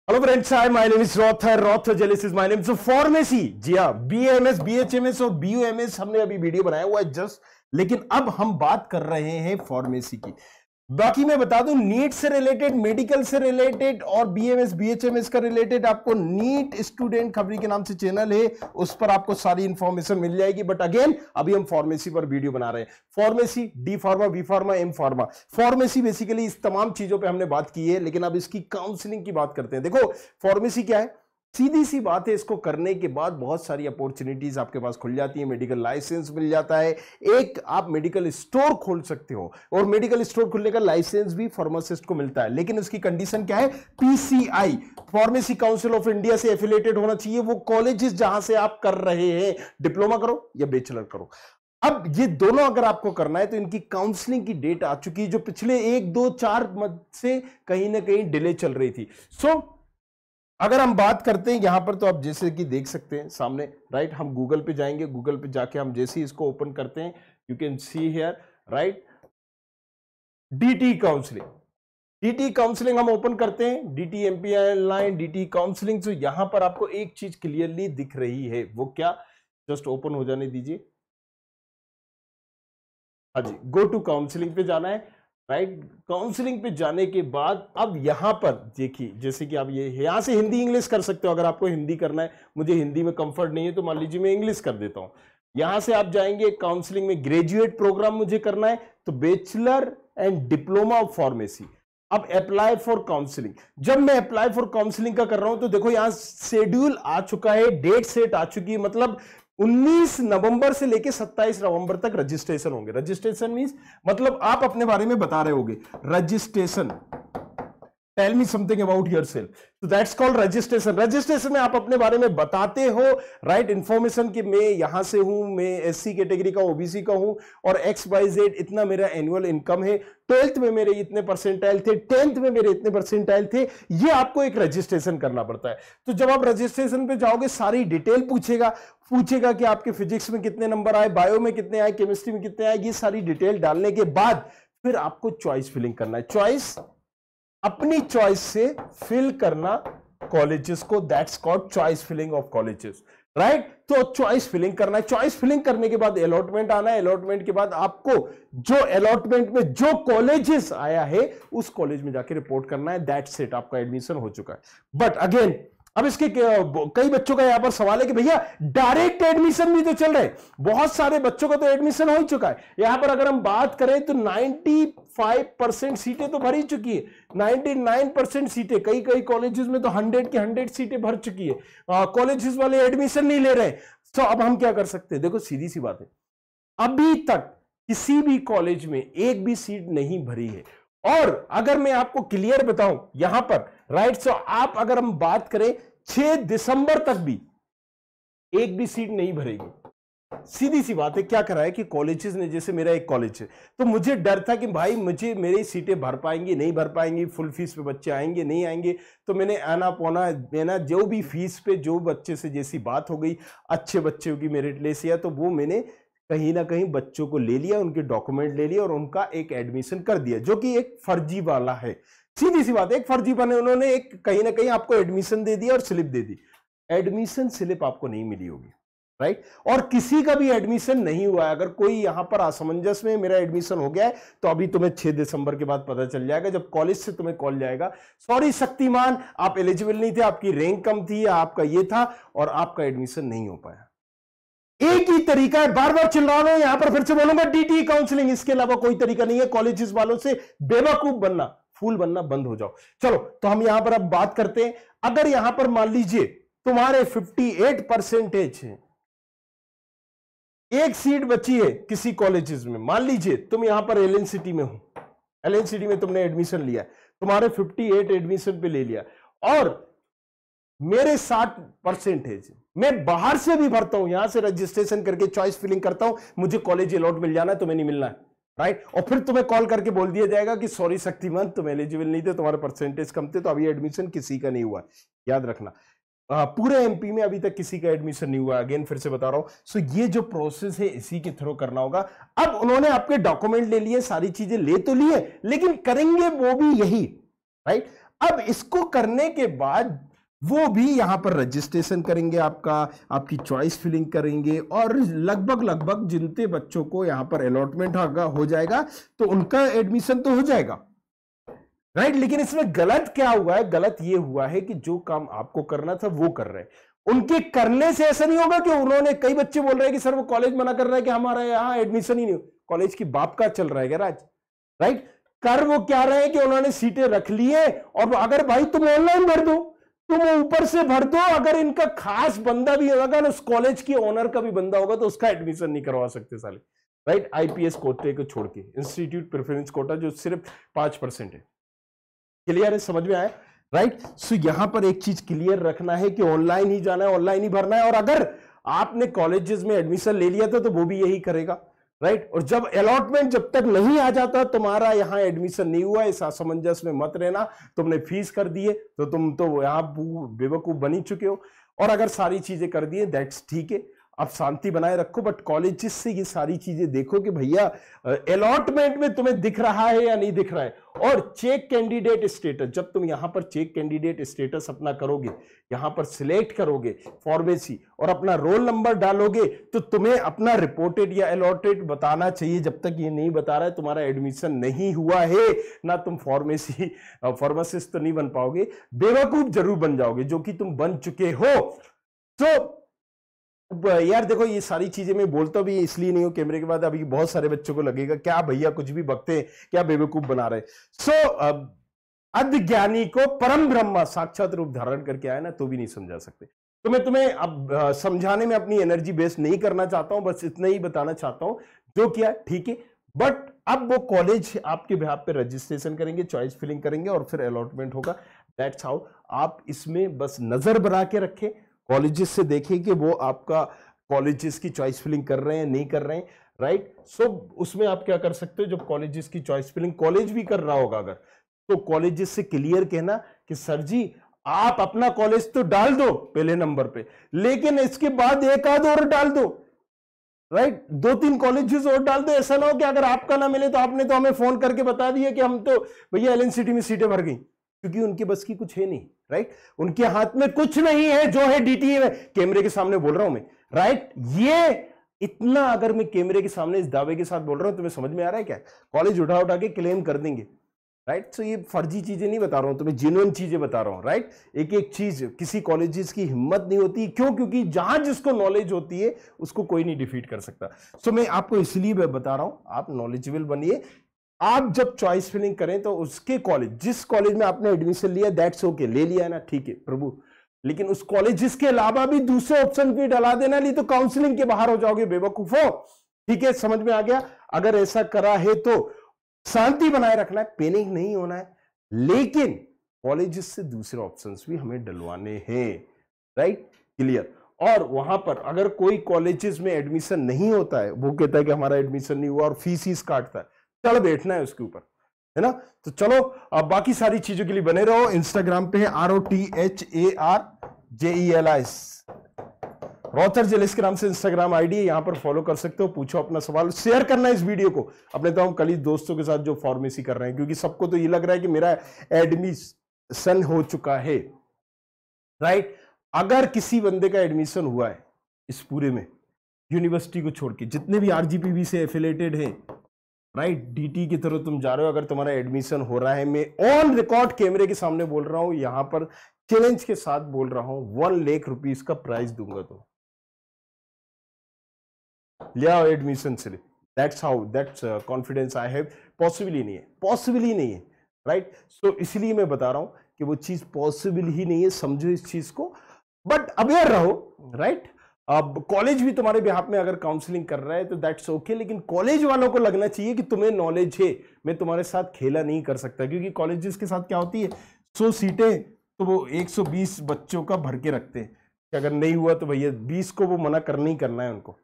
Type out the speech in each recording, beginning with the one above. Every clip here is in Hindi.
Hello friends, hi, my name is रोथर is my name. So pharmacy, जी हाँ, बीएमएस, बीएचएमएस और बीयूएमएस हमने अभी वीडियो बनाया हुआ है जस्ट, लेकिन अब हम बात कर रहे हैं फार्मेसी की। बाकी मैं बता दूं, नीट से रिलेटेड, मेडिकल से रिलेटेड और बीएमएस बीएचएमएस का रिलेटेड आपको नीट स्टूडेंट खबरी के नाम से चैनल है, उस पर आपको सारी इंफॉर्मेशन मिल जाएगी। बट अगेन अभी हम फार्मेसी पर वीडियो बना रहे हैं। Pharmacy, D pharma, B pharma, M pharma, pharmacy, basically इस तमाम चीजों पे हमने बात की है, लेकिन अब इसकी काउंसलिंग की बात करते हैं। देखो, फार्मेसी क्या है, सीधी सी बात है, इसको करने के बाद बहुत सारी अपॉर्चुनिटीज आपके पास खुल जाती है। मेडिकल लाइसेंस मिल जाता है, एक आप मेडिकल स्टोर खोल सकते हो, और मेडिकल स्टोर खोलने का लाइसेंस भी फार्मासिस्ट को मिलता है। लेकिन उसकी कंडीशन क्या है, PCI, pharmacy council of India से एफिलिएटेड होना चाहिए वो कॉलेजेस जहां से आप कर रहे हैं, डिप्लोमा करो या बैचलर करो। अब ये दोनों अगर आपको करना है तो इनकी काउंसलिंग की डेट आ चुकी है, जो पिछले 1, 2, 4 मंथ से कहीं ना कहीं डिले चल रही थी। अगर हम बात करते हैं यहां पर, तो आप जैसे कि देख सकते हैं सामने, राइट, हम गूगल पे जाएंगे, गूगल पे जाके हम जैसे ही इसको ओपन करते हैं, you can see here, right, DT counselling. DT counselling हम ओपन करते हैं, DT MPI online, DT counselling. तो यहां पर आपको एक चीज क्लियरली दिख रही है, वो क्या, जस्ट ओपन हो जाने दीजिए। हाँ जी, गो टू काउंसलिंग पे जाना है, राइट। काउंसलिंग पे जाने के बाद अब यहां पर देखिए, जैसे कि आप ये यहां से हिंदी इंग्लिश कर सकते हो। अगर आपको हिंदी करना है, मुझे हिंदी में कंफर्ट नहीं है तो मान लीजिए मैं इंग्लिश कर देता हूं। यहां से आप जाएंगे काउंसलिंग में, ग्रेजुएट प्रोग्राम मुझे करना है तो bachelor and diploma of pharmacy. अब अप्लाई फॉर काउंसलिंग, जब मैं अप्लाई फॉर काउंसलिंग का कर रहा हूं तो देखो यहां शेड्यूल आ चुका है, डेट सेट आ चुकी है, मतलब 19 नवंबर से लेके 27 नवंबर तक रजिस्ट्रेशन होंगे। रजिस्ट्रेशन मींस मतलब आप अपने बारे में बता रहे होगे, registration, tell me something about yourself, तो दैट्स कॉल्ड रजिस्ट्रेशन। रजिस्ट्रेशन में आप अपने बारे में बताते हो, राइट, इंफॉर्मेशन कि मैं यहां से हूं, मैं एससी कैटेगरी का, ओबीसी का हूं, और XYZ इतना मेरा एनुअल इनकम है, 12th में मेरे इतने परसेंटाइल थे, 10th में मेरे इतने परसेंटाइल थे। ये आपको एक रजिस्ट्रेशन करना पड़ता है। तो जब आप रजिस्ट्रेशन पे जाओगे, सारी डिटेल पूछेगा कि आपके फिजिक्स में कितने नंबर आए, बायो में कितने आए, केमिस्ट्री में कितने आए। ये सारी डिटेल डालने के बाद फिर आपको चॉइस फिलिंग करना है। चॉइस, अपनी चॉइस से फिल करना कॉलेजेस को, that's called choice filling of colleges, right. तो चॉइस फिलिंग करना है। चॉइस फिलिंग करने के बाद अलॉटमेंट आना है। अलॉटमेंट के बाद आपको जो अलॉटमेंट में जो कॉलेजेस आया है उस कॉलेज में जाके रिपोर्ट करना है, दैट्स इट, आपका एडमिशन हो चुका है। बट अगेन, अब इसके कई बच्चों का यहां पर सवाल है कि भैया डायरेक्ट एडमिशन भी तो चल रहे हैं, बहुत सारे बच्चों का तो एडमिशन हो ही चुका है। यहां पर अगर हम बात करें तो 95% सीटें तो भर ही चुकी है, 99% सीटें, कई कॉलेजेस में तो 100 की 100 सीटें भर चुकी है। कॉलेजेस वाले एडमिशन नहीं ले रहे। तो अब हम क्या कर सकते हैं, देखो सीधी सी बात है, अभी तक किसी भी कॉलेज में एक भी सीट नहीं भरी है। और अगर मैं आपको क्लियर बताऊं यहां पर, राइट, सो आप अगर हम बात करें 6 दिसंबर तक भी एक भी सीट नहीं भरेगी। सीधी सी बात है, क्या करा है कि कॉलेजेस ने, जैसे मेरा एक कॉलेज है तो मुझे डर था कि भाई मुझे मेरी सीटें भर पाएंगी नहीं भर पाएंगी, फुल फीस पे बच्चे आएंगे नहीं आएंगे। तो मैंने आना पौना देना, जो भी फीस पे जो बच्चे से जैसी बात हो गई, अच्छे बच्चों की मेरिट लिस्ट या तो वो मैंने कहीं ना कहीं बच्चों को ले लिया, उनके डॉक्यूमेंट ले लिए और उनका एक एडमिशन कर दिया, जो कि एक फर्जी वाला है। सीधी सी बात है, एक फर्जी बने, उन्होंने एक कहीं ना कहीं आपको एडमिशन दे दिया और स्लिप दे दी। एडमिशन स्लिप आपको नहीं मिली होगी, राइट, और किसी का भी एडमिशन नहीं हुआ है। अगर कोई यहां पर असमंजस में मेरा एडमिशन हो गया है तो अभी तुम्हें 6 दिसंबर के बाद पता चल जाएगा, जब कॉलेज से तुम्हें कॉल जाएगा, सॉरी शक्तिमान, आप एलिजिबल नहीं थे, आपकी रैंक कम थी या आपका ये था और आपका एडमिशन नहीं हो पाया। एक ही तरीका है, बार बार चिल्ला रहा हूं, यहां पर फिर से बोलूंगा, डीटी काउंसलिंग, इसके अलावा कोई तरीका नहीं है। कॉलेजेस वालों से बेवकूफ बनना, फूल बनना बंद हो जाओ। चलो, तो हम यहां पर अब बात करते हैं। अगर यहां पर मान लीजिए तुम्हारे 58% है, एक सीट बची है किसी कॉलेजेस में, मान लीजिए तुम यहां पर एलएनसीटी में हो, एलएनसीटी में तुमने एडमिशन लिया, तुम्हारे 58 एडमिशन पे ले लिया, और मेरे 60% मैं बाहर से भी भरता हूं, यहां से रजिस्ट्रेशन करके चॉइस फिलिंग करता हूं, मुझे कॉलेज अलॉट मिल जाना है, तुम्हें नहीं मिलना है, राइट। और फिर तुम्हें कॉल करके बोल दिया जाएगा कि सॉरी शक्तिमान, तुम एलिजिबल नहीं थे, तुम्हारे परसेंटेज कम थे, तो अभी एडमिशन किसी का नहीं हुआ। याद रखना, पूरे एमपी में अभी तक किसी का एडमिशन नहीं हुआ। अगेन फिर से बता रहा हूं, सो ये जो प्रोसेस है इसी के थ्रू करना होगा। अब उन्होंने आपके डॉक्यूमेंट ले लिए, सारी चीजें ले तो लिए, लेकिन करेंगे वो भी यही, राइट। अब इसको करने के बाद वो भी यहां पर रजिस्ट्रेशन करेंगे, आपकी चॉइस फिलिंग करेंगे, और लगभग जितने बच्चों को यहां पर अलॉटमेंट हो जाएगा तो उनका एडमिशन तो हो जाएगा, राइट। लेकिन इसमें गलत क्या हुआ है? गलत ये हुआ है कि जो काम आपको करना था वो कर रहे हैं, उनके करने से ऐसा नहीं होगा कि उन्होंने, कई बच्चे बोल रहे हैं कि सर वो कॉलेज मना कर रहा है कि हमारा यहां एडमिशन ही नहीं हो। कॉलेज की बाप का चल रहा है राज, राइट। कर वो क्या रहे हैं कि उन्होंने सीटें रख ली है, और अगर भाई तुम ऑनलाइन भर दो, तुम ऊपर से भर दो, अगर इनका खास बंदा भी होगा ना, उस कॉलेज की ओनर का भी बंदा होगा, तो उसका एडमिशन नहीं करवा सकते साले, राइट। आईपीएस कोटे को छोड़ के, इंस्टीट्यूट प्रेफरेंस कोटा जो सिर्फ 5% है। क्लियर है? समझ में आया, राइट। सो यहां पर एक चीज क्लियर रखना है कि ऑनलाइन ही जाना है, ऑनलाइन ही भरना है, और अगर आपने कॉलेजेस में एडमिशन ले लिया था तो वो भी यही करेगा, राइट। और जब अलॉटमेंट जब तक नहीं आ जाता तुम्हारा यहां एडमिशन नहीं हुआ, इस असमंजस में मत रहना, तुमने फीस कर दिए तो तुम तो यहां बेवकूफ बनी चुके हो, और अगर सारी चीजें कर दिए दैट्स ठीक है, आप शांति बनाए रखो। बट कॉलेजेस से ये सारी चीजें देखो कि भैया अलॉटमेंट में तुम्हें दिख रहा है या नहीं दिख रहा है। और चेक कैंडिडेट स्टेटस, जब तुम यहां पर चेक कैंडिडेट स्टेटस अपना करोगे, यहां पर सिलेक्ट करोगे फार्मेसी और अपना रोल नंबर डालोगे, तो तुम्हें अपना रिपोर्टेड या अलॉटेड बताना चाहिए। जब तक ये नहीं बता रहा है तुम्हारा एडमिशन नहीं हुआ है ना, तुम फार्मासिस्ट तो नहीं बन पाओगे, बेवकूफ जरूर बन जाओगे, जो कि तुम बन चुके हो। तो यार देखो, ये सारी चीजें मैं बोलता भी इसलिए नहीं हूं, कैमरे के बाद अभी बहुत सारे बच्चों को लगेगा क्या भैया कुछ भी बकते हैं, क्या बेवकूफ बना रहे। सो अज्ञानी को परम ब्रह्मा साक्षात रूप धारण करके आया ना, तो भी नहीं समझा सकते। तो मैं तुम्हें अब समझाने में अपनी एनर्जी वेस्ट नहीं करना चाहता हूं, बस इतना ही बताना चाहता हूं जो किया ठीक है। बट अब वो कॉलेज आपके बिहाफ पे रजिस्ट्रेशन करेंगे, चॉइस फिलिंग करेंगे, और फिर अलॉटमेंट होगा। That's how. आप इसमें बस नजर बना के रखें, कॉलेजेस से देखें कि वो आपका कॉलेजेस की चॉइस फिलिंग कर रहे हैं नहीं कर रहे हैं, राइट। सो उसमें आप क्या कर सकते हो, जब कॉलेजेस की चॉइस फिलिंग कॉलेज भी कर रहा होगा अगर, तो कॉलेजेस से क्लियर कहना कि सर जी आप अपना कॉलेज तो डाल दो पहले नंबर पे, लेकिन इसके बाद एक आध और डाल दो, राइट। 2-3 कॉलेजेस और डाल दो। ऐसा ना हो कि अगर आपका ना मिले तो आपने तो हमें फोन करके बता दिया कि हम तो भैया एलएनसीटी में सीटें भर गई, क्योंकि उनके बस की कुछ है नहीं, राइट। उनके हाथ में कुछ नहीं है, जो है डीटीए में, कैमरे के सामने बोल रहा हूं मैं, राइट। ये इतना अगर मैं कैमरे के सामने इस दावे के साथ बोल रहा हूं, तुम्हें समझ में आ रहा है क्या? कॉलेज उठा उठा के क्लेम कर देंगे, राइट। सो ये फर्जी चीजें नहीं बता रहा हूं, तुम्हें जेन्युइन चीजें बता रहा हूं, राइट। एक एक चीज, किसी कॉलेजेस की हिम्मत नहीं होती, क्यों? क्योंकि जहां जिसको नॉलेज होती है उसको कोई नहीं डिफीट कर सकता। सो मैं आपको इसलिए बता रहा हूं, आप नॉलेजेबल बनिए। आप जब चॉइस फिलिंग करें तो उसके कॉलेज, जिस कॉलेज में आपने एडमिशन लिया दैट्स ओके, ले लिया है ना, ठीक है प्रभु, लेकिन उस कॉलेज जिसके अलावा भी दूसरे ऑप्शन भी डला देना, नहीं तो काउंसलिंग के बाहर हो जाओगे बेवकूफो। ठीक है, समझ में आ गया? अगर ऐसा करा है तो शांति बनाए रखना है, पैनिक नहीं होना है, लेकिन कॉलेजेस से दूसरे ऑप्शंस भी हमें डलवाने हैं, राइट। क्लियर। और वहां पर अगर कोई कॉलेजेस में एडमिशन नहीं होता है, वो कहता है कि हमारा एडमिशन नहीं हुआ और फीस काटता है, चढ़ बैठना है उसके ऊपर, है ना। तो चलो, अब बाकी सारी चीजों के लिए बने रहो। इंस्टाग्राम पे है ROTHARJELIS, रॉथर जेलिस के नाम से इंस्टाग्राम आईडी है, यहां पर फॉलो कर सकते हो। पूछो अपना सवाल, शेयर करना इस वीडियो को अपने तमाम कलीग दोस्तों के साथ जो फार्मेसी कर रहे हैं, क्योंकि सबको तो ये लग रहा है कि मेरा एडमिशन हो चुका है, राइट। अगर किसी बंदे का एडमिशन हुआ है इस पूरे में, यूनिवर्सिटी को छोड़ के, जितने भी RGPV से एफिलेटेड है, राइट, डीटी की तरह तुम जा रहे हो, अगर तुम्हारा एडमिशन हो रहा है, मैं ऑन रिकॉर्ड कैमरे के सामने बोल रहा हूं, यहां पर चैलेंज के साथ बोल रहा हूं, 1 लाख रुपीस का प्राइज दूंगा, तो ले आओ admission slip. That's how, that's confidence I have. Possible ही नहीं है, पॉसिबल ही नहीं है, राइट। सो इसलिए मैं बता रहा हूं कि वो चीज पॉसिबल ही नहीं है, समझो इस चीज को, बट अवेयर रहो, राइट। अब कॉलेज भी तुम्हारे बिहाफ में अगर काउंसलिंग कर रहा है तो दैट्स ओके, लेकिन कॉलेज वालों को लगना चाहिए कि तुम्हें नॉलेज है, मैं तुम्हारे साथ खेला नहीं कर सकता, क्योंकि कॉलेजेस के साथ क्या होती है, 100 सीटें तो वो 120 बच्चों का भर के रखते हैं, कि अगर नहीं हुआ तो भैया 20 को वो मना करना ही करना है उनको,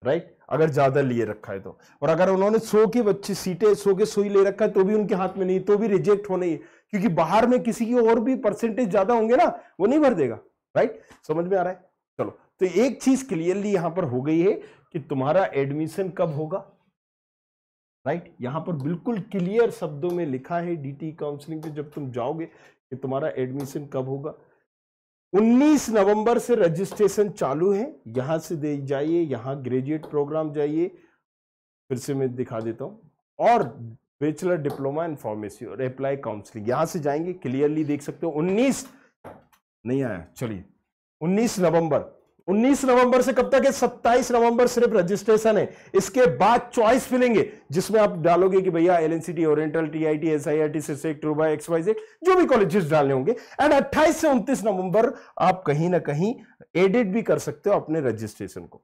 राइट, अगर ज्यादा लिए रखा है तो। और अगर उन्होंने 100 की बच्ची सीटें 100 के 100 ही ले रखा है तो भी उनके हाथ में नहीं, तो भी रिजेक्ट होने ही, क्योंकि बाहर में किसी की और भी परसेंटेज ज्यादा होंगे ना, वो नहीं भर देगा, राइट। समझ में आ रहा है? चलो, तो एक चीज क्लियरली यहां पर हो गई है कि तुम्हारा एडमिशन कब होगा, राइट। यहां पर बिल्कुल क्लियर शब्दों में लिखा है, डीटी काउंसलिंग पे जब तुम जाओगे कि तुम्हारा एडमिशन कब होगा। 19 नवंबर से रजिस्ट्रेशन चालू है, यहां से दे जाइए, यहां ग्रेजुएट प्रोग्राम जाइए, फिर से मैं दिखा देता हूं, और बैचलर डिप्लोमा इन फार्मेसी और अप्लाई काउंसलिंग, यहां से जाएंगे, क्लियरली देख सकते हो। 19 नहीं आया, चलिए 19 नवंबर से कब तक है, 27 नवंबर सिर्फ रजिस्ट्रेशन है। इसके बाद चॉइस फिलेंगे जिसमें आप डालोगे कि भैया एलएनसीटी, ओरिएंटल, टीआईटी, एसआईआरटी, सिसेक, ट्रूबा, एक्सवाईजेड, जो भी कॉलेजेस डालने होंगे। एंड 28 से 29 नवंबर आप कहीं ना कहीं एडिट भी कर सकते हो अपने रजिस्ट्रेशन को।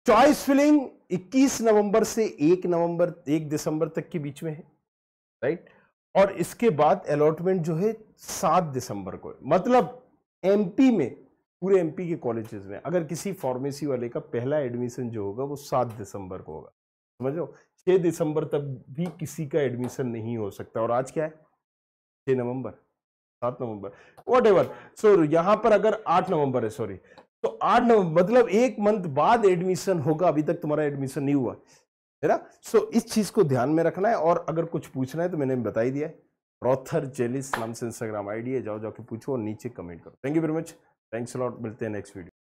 चॉइस फिलिंग 21 नवंबर से 1 दिसंबर तक के बीच में है, राइट। और इसके बाद अलॉटमेंट जो है 7 दिसंबर को है। मतलब एमपी में, पूरे एमपी के कॉलेजेस में अगर किसी फार्मेसी वाले का पहला एडमिशन जो होगा वो 7 दिसंबर को होगा, समझ लो। 6 दिसंबर तक भी किसी का एडमिशन नहीं हो सकता। और आज क्या है, 6 नवंबर, 7 नवंबर, वॉट एवर। सो यहां पर अगर 8 नवंबर है, सॉरी, तो 8 नवंबर मतलब 1 मंथ बाद एडमिशन होगा। अभी तक तुम्हारा एडमिशन नहीं हुआ है ना। सो इस चीज को ध्यान में रखना है। और अगर कुछ पूछना है तो मैंने बता ही दिया है, रॉथर जेलिस नाम से इंस्टाग्राम आईडी है, जाओ जाके पूछो और नीचे कमेंट करो। Thank you very much, thanks a lot, मिलते हैं नेक्स्ट वीडियो।